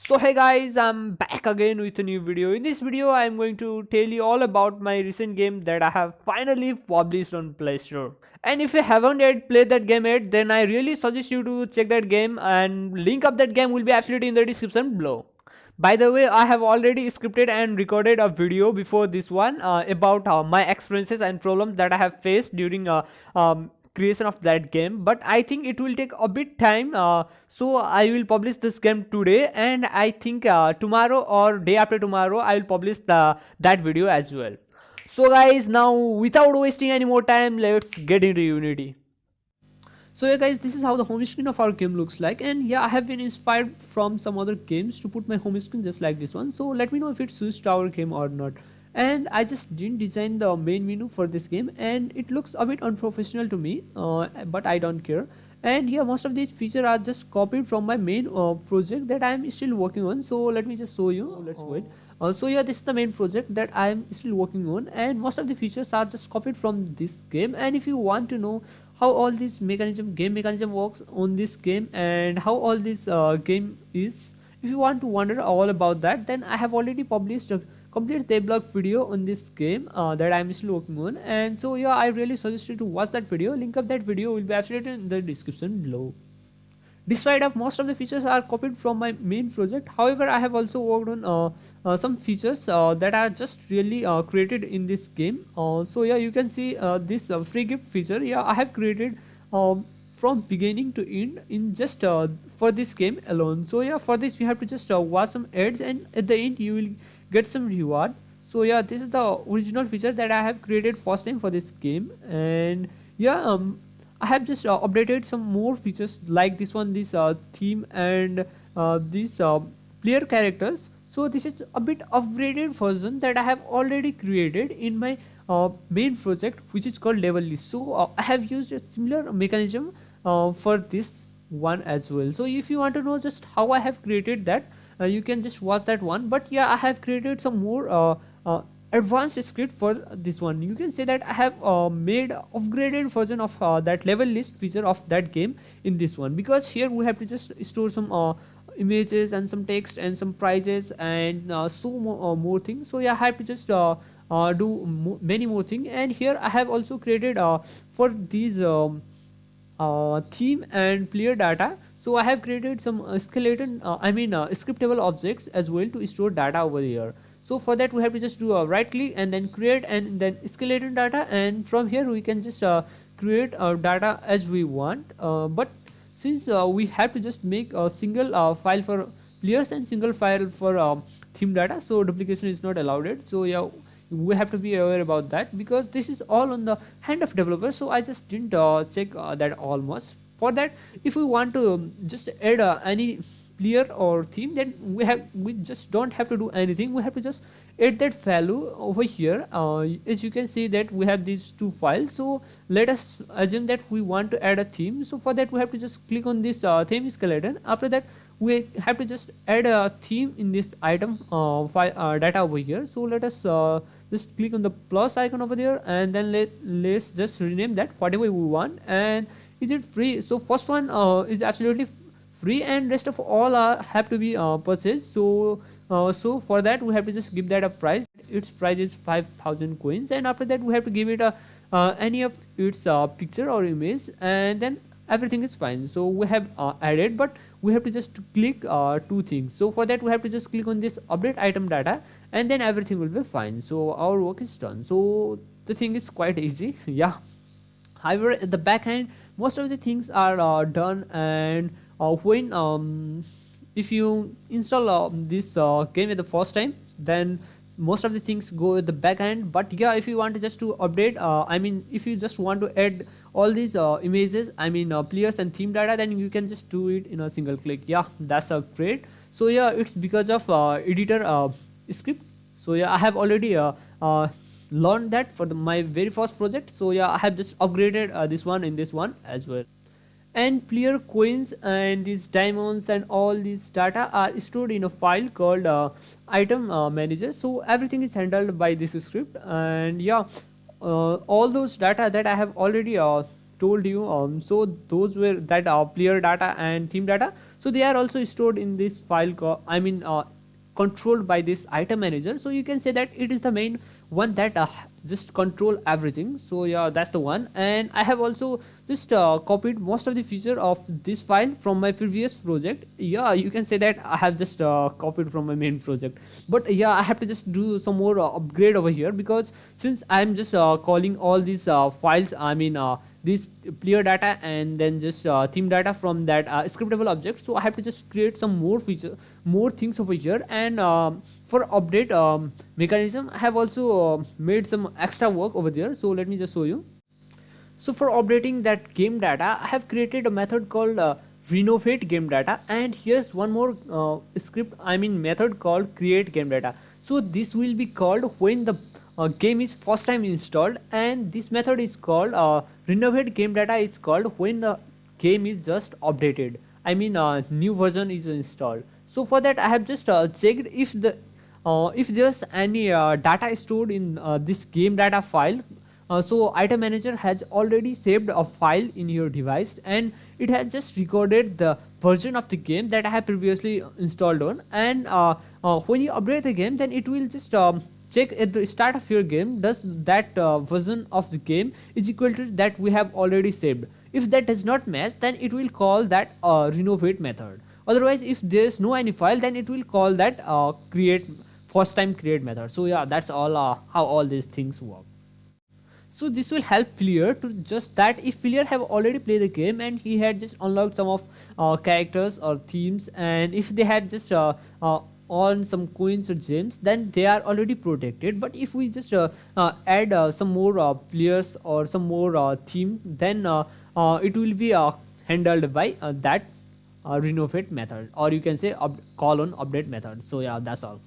So hey guys, I'm back again with a new video. In this video, I'm going to tell you all about my recent game that I have finally published on Play Store. And if you haven't yet played that game yet, then I really suggest you to check that game, and link of that game will be absolutely in the description below. By the way, I have already scripted and recorded a video before this one about my experiences and problems that I have faced during creation of that game, but I think it will take a bit time, so I will publish this game today, and I think tomorrow or day after tomorrow I will publish that video as well. So guys, now without wasting any more time, let's get into Unity. So yeah guys, this is how the home screen of our game looks like, and yeah, I have been inspired from some other games to put my home screen just like this one. So let me know if it suits to our game or not. And I just didn't design the main menu for this game, and it looks a bit unprofessional to me, but I don't care. And yeah, most of these features are just copied from my main project that I am still working on. So let me just show you. Let's wait. So yeah, this is the main project that I am still working on, and most of the features are just copied from this game. And if you want to know how all this game mechanism works on this game, and how all this game is, if you want to wonder all about that, then I have already published a complete debug video on this game that I'm still working on. And so yeah, I really suggest you to watch that video. Link of that video will be absolutely in the description below. Despite of most of the features are copied from my main project, however, I have also worked on some features that are just really created in this game. So yeah, you can see this free gift feature. Yeah, I have created from beginning to end in just for this game alone. So yeah, for this you have to just watch some ads, and at the end you will get some reward. So yeah, this is the original feature that I have created first time for this game. And yeah, I have just updated some more features like this one, this theme, and these player characters. So this is a bit upgraded version that I have already created in my main project, which is called level list. So I have used a similar mechanism for this one as well. So if you want to know just how I have created that, you can just watch that one. But yeah, I have created some more advanced script for this one. You can say that I have made upgraded version of that level list feature of that game in this one, because here we have to just store some images and some text and some prizes and more things. So yeah, I have to just do many more things. And here I have also created for these theme and player data. So I have created some skeleton scriptable objects as well to store data over here. So for that we have to just do a right click and then create and then skeleton data, and from here we can just create our data as we want. But since we have to just make a single file for players and single file for theme data, so duplication is not allowed it. So yeah, we have to be aware about that, because this is all on the hand of developer. So I just didn't check that almost. For that, if we want to just add any player or theme, then we just don't have to do anything. We have to just add that value over here. As you can see that we have these two files. So let us assume that we want to add a theme. So for that we have to just click on this theme skeleton. After that we have to just add a theme in this item file data over here. So let us just click on the plus icon over there, and then let's just rename that whatever we want. And is it free? So first one is absolutely free, and rest of all have to be purchased. So for that we have to just give that a price. Its price is 5,000 coins, and after that we have to give it a any of its picture or image, and then everything is fine. So we have added, but we have to just click two things. So for that we have to just click on this update item data, and then everything will be fine. So our work is done. So the thing is quite easy. Yeah, however at the back end most of the things are done. And when if you install this game at the first time, then most of the things go at the back end. But yeah, if you want to just to update, if you just want to add all these images, players and theme data, then you can just do it in a single click. Yeah, that's great. So yeah, it's because of editor script. So yeah, I have already learned that for my very first project. So yeah, I have just upgraded this one in this one as well. And player coins and these diamonds and all these data are stored in a file called item manager. So everything is handled by this script. And yeah, all those data that I have already told you, so those were that player data and theme data. So they are also stored in this file controlled by this item manager. So you can say that it is the main one that just control everything. So yeah, that's the one. And I have also just copied most of the feature of this file from my previous project. Yeah, you can say that I have just copied from my main project, but yeah, I have to just do some more upgrade over here, because since I'm just calling all these files, this player data and then just theme data from that scriptable object. So I have to just create some more feature, more things over here. And for update mechanism, I have also made some extra work over there. So let me just show you. So for updating that game data, I have created a method called renovate game data, and here's one more method called create game data. So this will be called when the game is first time installed, and this method is called renovate game data. It's called when the game is just updated, new version is installed. So for that, I have just checked if there's any data stored in this game data file. So item manager has already saved a file in your device, and it has just recorded the version of the game that I have previously installed on. And when you update the game, then it will just check at the start of your game, does that version of the game is equal to that we have already saved. If that does not match, then it will call that renovate method. Otherwise, if there is no any file, then it will call that create first time create method. So yeah, that's all how all these things work. So this will help Fleer to just that if Fleer have already played the game and he had just unlocked some of characters or themes, and if they had just on some coins or gems, then they are already protected. But if we just add some more players or some more theme, then it will be handled by that renovate method, or you can say call on update method. So yeah, that's all.